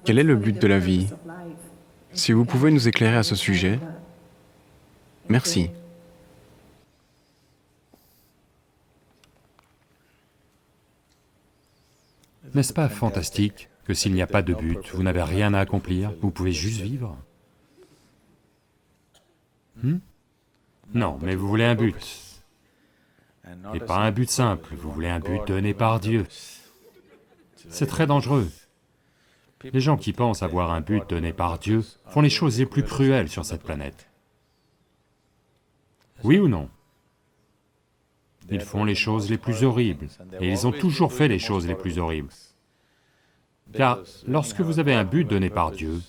Quel est le but de la vie? Si vous pouvez nous éclairer à ce sujet, merci. N'est-ce pas fantastique que s'il n'y a pas de but, vous n'avez rien à accomplir, vous pouvez juste vivre? Non, mais vous voulez un but. Et pas un but simple, vous voulez un but donné par Dieu. C'est très dangereux. Les gens qui pensent avoir un but donné par Dieu font les choses les plus cruelles sur cette planète. Oui ou non? Ils font les choses les plus horribles, et ils ont toujours fait les choses les plus horribles. Car lorsque vous avez un but donné par Dieu,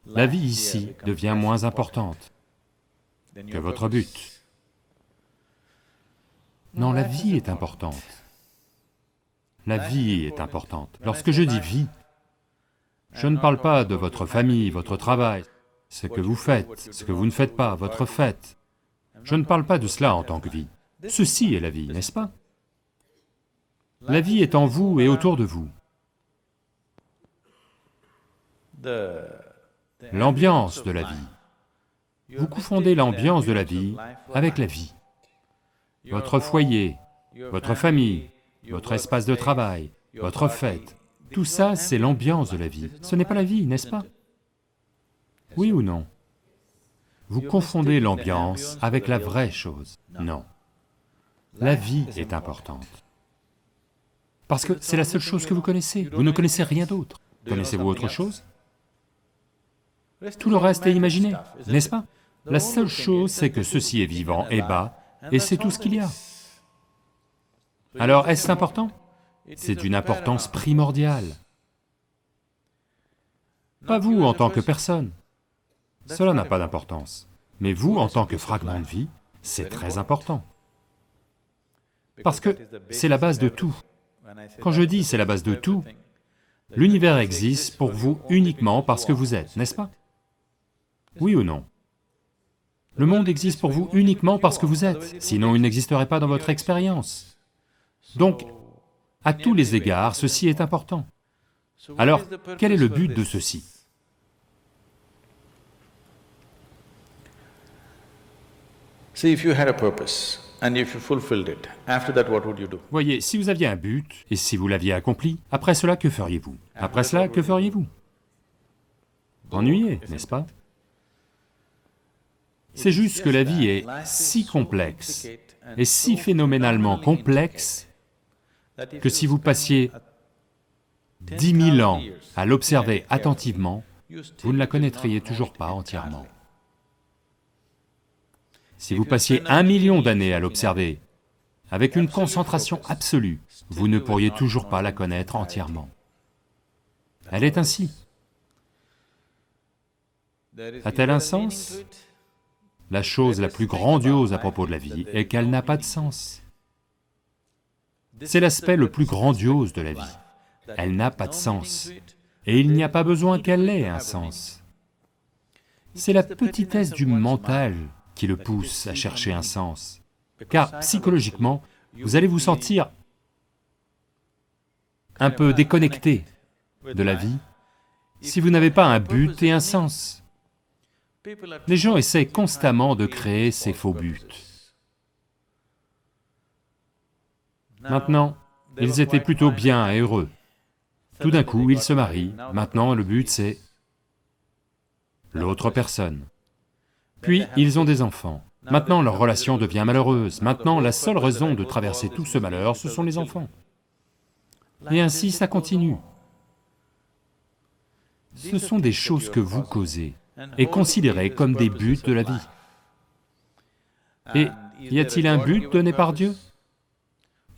la vie ici devient moins importante que votre but. Non, la vie est importante. La vie est importante. Lorsque je dis vie, je ne parle pas de votre famille, votre travail, ce que vous faites, ce que vous ne faites pas, votre fête. Je ne parle pas de cela en tant que vie. Ceci est la vie, n'est-ce pas? La vie est en vous et autour de vous. L'ambiance de la vie. Vous confondez l'ambiance de la vie avec la vie. Votre foyer, votre famille, votre espace de travail, votre fête, tout ça c'est l'ambiance de la vie. Ce n'est pas la vie, n'est-ce pas? Oui ou non? Vous confondez l'ambiance avec la vraie chose. Non. La vie est importante. Parce que c'est la seule chose que vous connaissez, vous ne connaissez rien d'autre. Connaissez-vous autre chose? Tout le reste est imaginé, n'est-ce pas? La seule chose, c'est que ceci est vivant et bas, et c'est tout ce qu'il y a. Alors, est-ce important? C'est d'une importance primordiale. Pas vous en tant que personne, cela n'a pas d'importance. Mais vous, en tant que fragment de vie, c'est très important. Parce que c'est la base de tout. Quand je dis c'est la base de tout, l'univers existe pour vous uniquement parce que vous êtes, n'est-ce pas? Oui ou non? Le monde existe pour vous uniquement parce que vous êtes, sinon il n'existerait pas dans votre expérience. Donc, à tous les égards, ceci est important. Alors, quel est le but de ceci? Voyez, si vous aviez un but, et si vous l'aviez accompli, après cela, que feriez-vous? Après cela, que feriez-vous? Ennuyé, n'est-ce pas? C'est juste que la vie est si complexe, et si phénoménalement complexe, que si vous passiez 10 000 ans à l'observer attentivement, vous ne la connaîtriez toujours pas entièrement. Si vous passiez 1 million d'années à l'observer, avec une concentration absolue, vous ne pourriez toujours pas la connaître entièrement. Elle est ainsi. A-t-elle un sens? La chose la plus grandiose à propos de la vie est qu'elle n'a pas de sens. C'est l'aspect le plus grandiose de la vie. Elle n'a pas de sens, et il n'y a pas besoin qu'elle ait un sens. C'est la petitesse du mental qui le pousse à chercher un sens. Car psychologiquement, vous allez vous sentir un peu déconnecté de la vie si vous n'avez pas un but et un sens. Les gens essaient constamment de créer ces faux buts. Maintenant, ils étaient plutôt bien et heureux. Tout d'un coup, ils se marient, maintenant le but c'est l'autre personne. Puis, ils ont des enfants. Maintenant, leur relation devient malheureuse. Maintenant, la seule raison de traverser tout ce malheur, ce sont les enfants. Et ainsi, ça continue. Ce sont des choses que vous causez et considérées comme des buts de la vie. Et y a-t-il un but donné par Dieu?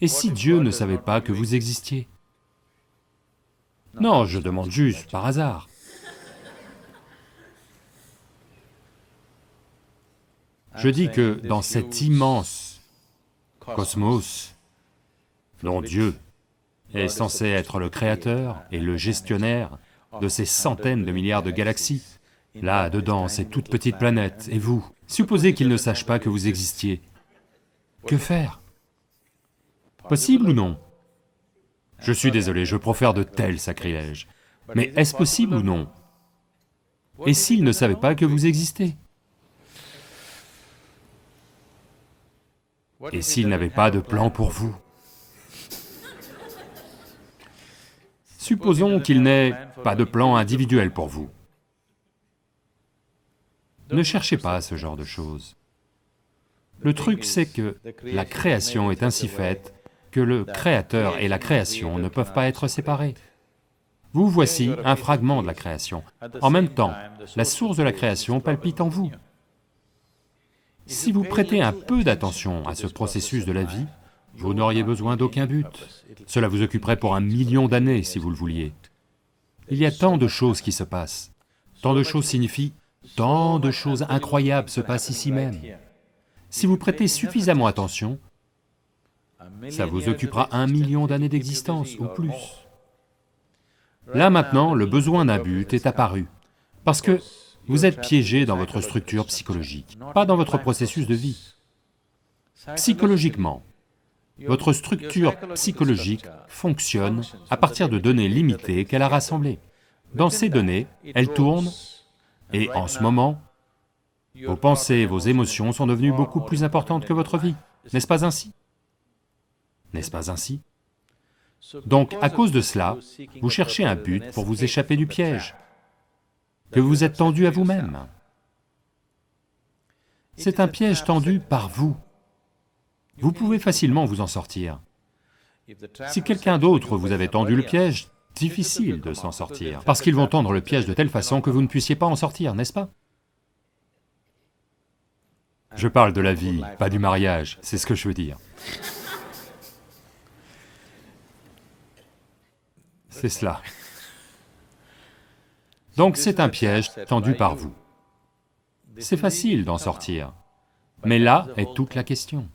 Et si Dieu ne savait pas que vous existiez? Non, je demande juste par hasard. Je dis que dans cet immense cosmos, dont Dieu est censé être le créateur et le gestionnaire de ces centaines de milliards de galaxies, là, dedans, ces toutes petites planètes, et vous, supposez qu'il ne sache pas que vous existiez. Que faire? Possible ou non? Je suis désolé, je profère de tels sacrilèges. Mais est-ce possible ou non? Et s'ils ne savaient pas que vous existez? Et s'ils n'avaient pas de plan pour vous? Supposons qu'il n'ait pas de plan individuel pour vous. Ne cherchez pas ce genre de choses. Le truc, c'est que la création est ainsi faite que le créateur et la création ne peuvent pas être séparés. Vous voici un fragment de la création. En même temps, la source de la création palpite en vous. Si vous prêtez un peu d'attention à ce processus de la vie, vous n'auriez besoin d'aucun but. Cela vous occuperait pour 1 million d'années si vous le vouliez. Il y a tant de choses qui se passent. Tant de choses signifie tant de choses incroyables se passent ici même. Si vous prêtez suffisamment attention, ça vous occupera 1 million d'années d'existence ou plus. Là maintenant, le besoin d'un but est apparu, parce que vous êtes piégé dans votre structure psychologique, pas dans votre processus de vie. Psychologiquement, votre structure psychologique fonctionne à partir de données limitées qu'elle a rassemblées. Dans ces données, elle tourne, et en ce moment, vos pensées et vos émotions sont devenues beaucoup plus importantes que votre vie, n'est-ce pas ainsi? N'est-ce pas ainsi? Donc, à cause de cela, vous cherchez un but pour vous échapper du piège que vous êtes tendu à vous-même. C'est un piège tendu par vous. Vous pouvez facilement vous en sortir. Si quelqu'un d'autre vous avait tendu le piège, difficile de s'en sortir, parce qu'ils vont tendre le piège de telle façon que vous ne puissiez pas en sortir, n'est-ce pas? Je parle de la vie, pas du mariage, c'est ce que je veux dire. C'est cela. Donc c'est un piège tendu par vous. C'est facile d'en sortir, mais là est toute la question.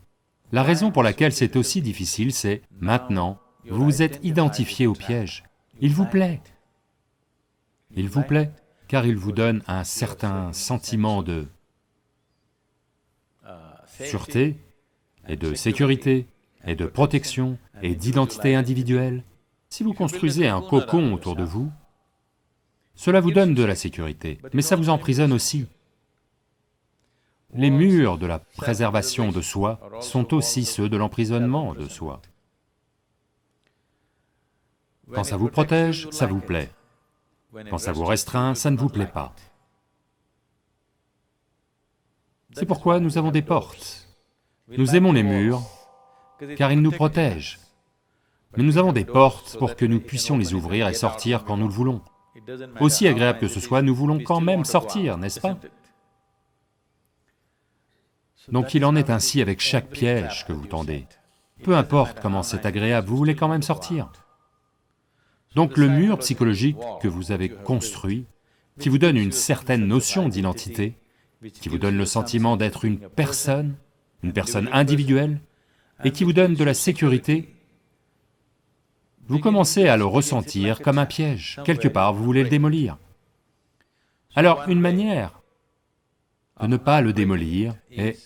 La raison pour laquelle c'est aussi difficile, c'est maintenant, vous vous êtes identifié au piège. Il vous plaît. Il vous plaît, car il vous donne un certain sentiment de sûreté, et de sécurité, et de protection, et d'identité individuelle. Si vous construisez un cocon autour de vous, cela vous donne de la sécurité, mais ça vous emprisonne aussi. Les murs de la préservation de soi sont aussi ceux de l'emprisonnement de soi. Quand ça vous protège, ça vous plaît. Quand ça vous restreint, ça ne vous plaît pas. C'est pourquoi nous avons des portes. Nous aimons les murs, car ils nous protègent. Mais nous avons des portes pour que nous puissions les ouvrir et sortir quand nous le voulons. Aussi agréable que ce soit, nous voulons quand même sortir, n'est-ce pas? Donc il en est ainsi avec chaque piège que vous tendez. Peu importe comment c'est agréable, vous voulez quand même sortir. Donc le mur psychologique que vous avez construit, qui vous donne une certaine notion d'identité, qui vous donne le sentiment d'être une personne individuelle, et qui vous donne de la sécurité, vous commencez à le ressentir comme un piège. Quelque part, vous voulez le démolir. Alors, une manière de ne pas le démolir est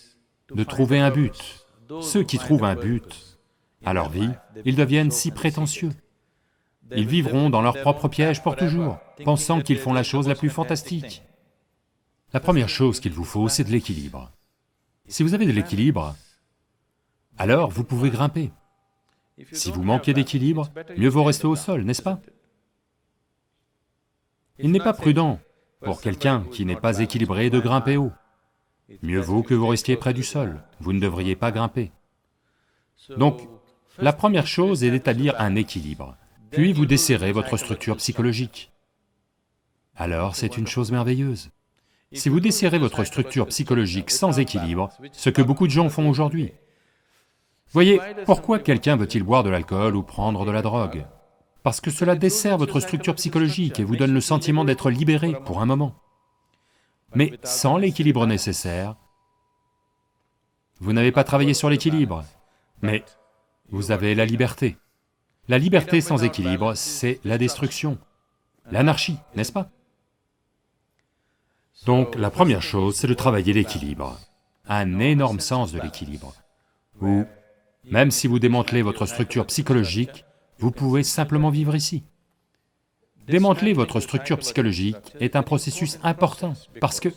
de trouver un but. Ceux qui trouvent un but à leur vie, ils deviennent si prétentieux. Ils vivront dans leur propre piège pour toujours, pensant qu'ils font la chose la plus fantastique. La première chose qu'il vous faut, c'est de l'équilibre. Si vous avez de l'équilibre, alors vous pouvez grimper. Si vous manquez d'équilibre, mieux vaut rester au sol, n'est-ce pas? Il n'est pas prudent pour quelqu'un qui n'est pas équilibré de grimper haut. Mieux vaut que vous restiez près du sol, vous ne devriez pas grimper. Donc, la première chose est d'établir un équilibre, puis vous desserrez votre structure psychologique. Alors c'est une chose merveilleuse. Si vous desserrez votre structure psychologique sans équilibre, ce que beaucoup de gens font aujourd'hui, voyez, pourquoi quelqu'un veut-il boire de l'alcool ou prendre de la drogue? Parce que cela dessert votre structure psychologique et vous donne le sentiment d'être libéré pour un moment. Mais sans l'équilibre nécessaire, vous n'avez pas travaillé sur l'équilibre, mais vous avez la liberté. La liberté sans équilibre, c'est la destruction, l'anarchie, n'est-ce pas? Donc la première chose, c'est de travailler l'équilibre, un énorme sens de l'équilibre, où même si vous démantelez votre structure psychologique, vous pouvez simplement vivre ici. Démanteler votre structure psychologique est un processus important, parce que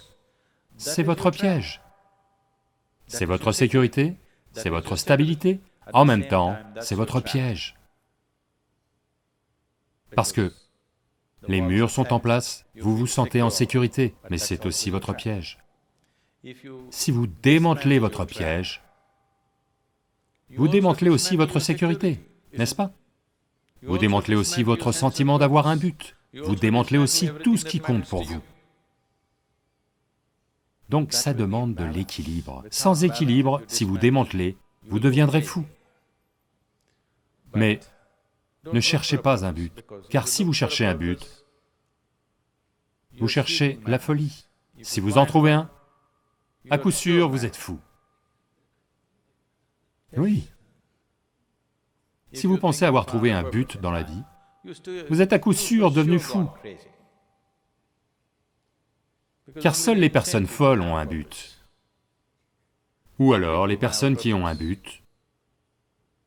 c'est votre piège. C'est votre sécurité, c'est votre stabilité, en même temps, c'est votre piège. Parce que les murs sont en place, vous vous sentez en sécurité, mais c'est aussi votre piège. Si vous démantelez votre piège, vous démantelez aussi votre sécurité, n'est-ce pas? Vous démantelez aussi votre sentiment d'avoir un but, vous démantelez aussi tout ce qui compte pour vous. Donc ça demande de l'équilibre. Sans équilibre, si vous démantelez, vous deviendrez fou. Mais ne cherchez pas un but, car si vous cherchez un but, vous cherchez la folie. Si vous en trouvez un, à coup sûr, vous êtes fou. Oui. Si vous pensez avoir trouvé un but dans la vie, vous êtes à coup sûr devenu fou. Car seules les personnes folles ont un but. Ou alors, les personnes qui ont un but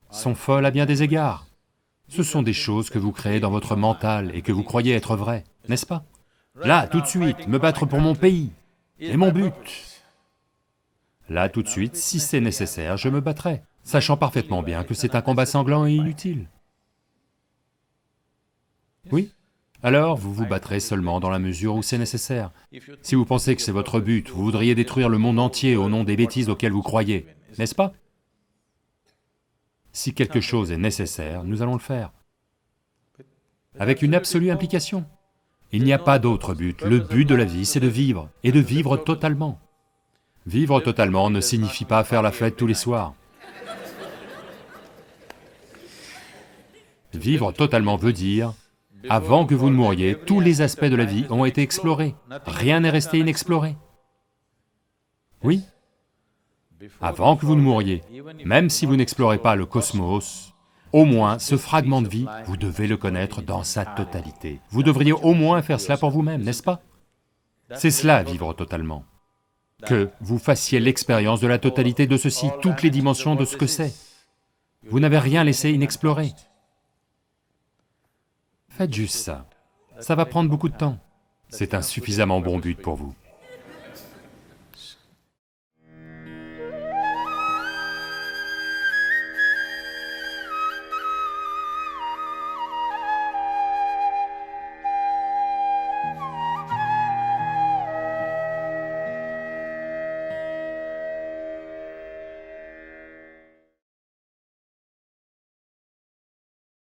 sont folles à bien des égards. Ce sont des choses que vous créez dans votre mental et que vous croyez être vraies, n'est-ce pas? Là, tout de suite, me battre pour mon pays est mon but. Là, tout de suite, si c'est nécessaire, je me battrai, sachant parfaitement bien que c'est un combat sanglant et inutile. Oui, alors vous vous battrez seulement dans la mesure où c'est nécessaire. Si vous pensez que c'est votre but, vous voudriez détruire le monde entier au nom des bêtises auxquelles vous croyez, n'est-ce pas? Si quelque chose est nécessaire, nous allons le faire, avec une absolue implication. Il n'y a pas d'autre but, le but de la vie c'est de vivre, et de vivre totalement. Vivre totalement ne signifie pas faire la fête tous les soirs. Vivre totalement veut dire, avant que vous ne mouriez, tous les aspects de la vie ont été explorés, rien n'est resté inexploré. Oui, avant que vous ne mouriez, même si vous n'explorez pas le cosmos, au moins ce fragment de vie, vous devez le connaître dans sa totalité. Vous devriez au moins faire cela pour vous-même, n'est-ce pas? C'est cela, vivre totalement. Que vous fassiez l'expérience de la totalité de ceci, toutes les dimensions de ce que c'est. Vous n'avez rien laissé inexploré. Faites juste ça. Ça va prendre beaucoup de temps. C'est un suffisamment bon but pour vous.